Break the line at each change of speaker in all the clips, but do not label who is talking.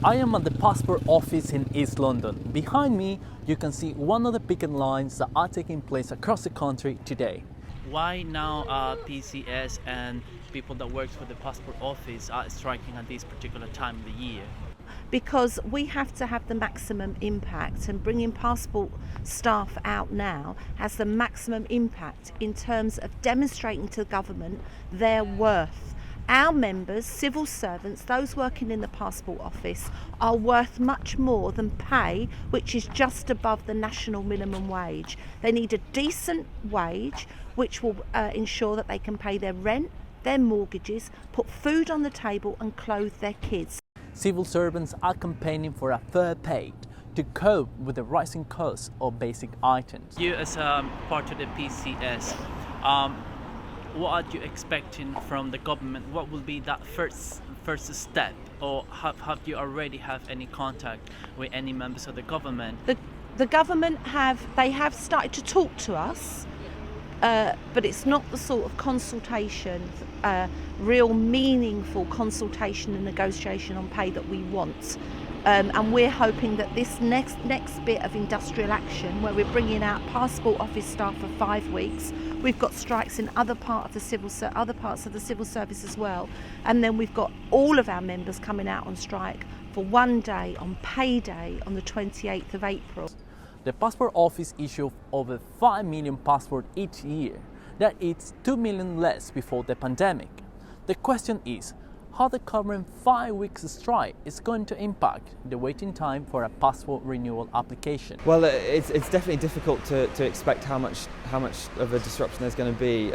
I am at the passport office in East London. Behind me, you can see one of the picket lines that are taking place across the country today. Why now PCS and people that work for the passport office are striking at this particular time of the year?
Because we have to have the maximum impact, and bringing passport staff out now has the maximum impact in terms of demonstrating to the government their worth. Our members, civil servants, those working in the passport office, are worth much more than pay, which is just above the national minimum wage. They need a decent wage which will ensure that they can pay their rent, their mortgages, put food on the table and clothe their kids.
Civil servants are campaigning for a fair pay to cope with the rising costs of basic items. You as part of the PCS, what are you expecting from the government? What will be that first step, or have you already have any contact with any members of the government?
The government have started to talk to us, but it's not the sort of consultation, real meaningful consultation and negotiation on pay that we want. And we're hoping that this next bit of industrial action, where we're bringing out passport office staff for 5 weeks, we've got strikes in other parts of the civil service as well, and then we've got all of our members coming out on strike for one day on payday on the 28th of April.
The passport office issues over 5 million passports each year. That is 2 million less before the pandemic. The question is, how the current 5 weeks strike is going to impact the waiting time for a passport renewal application.
Well, it's definitely difficult to expect how much of a disruption there's going to be.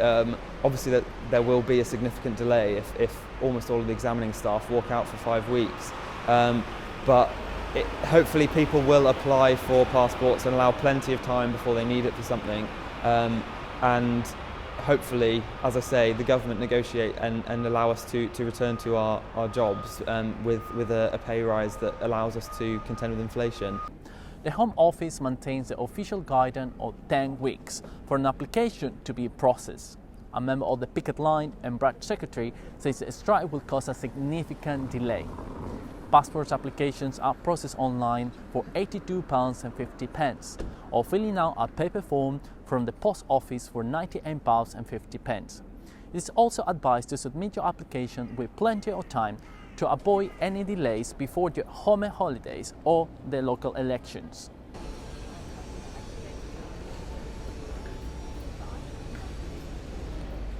Obviously, that there will be a significant delay if almost all of the examining staff walk out for 5 weeks. But hopefully people will apply for passports and allow plenty of time before they need it for something. And hopefully, as I say, the government negotiate and allow us to return to our jobs with a pay rise that allows us to contend with inflation.
The Home Office maintains the official guidance of 10 weeks for an application to be processed. A member of the picket line and branch secretary says the strike will cause a significant delay. Passport applications are processed online for £82.50, or filling out a paper form from the post office for £98.50. It is also advised to submit your application with plenty of time to avoid any delays before your home holidays or the local elections.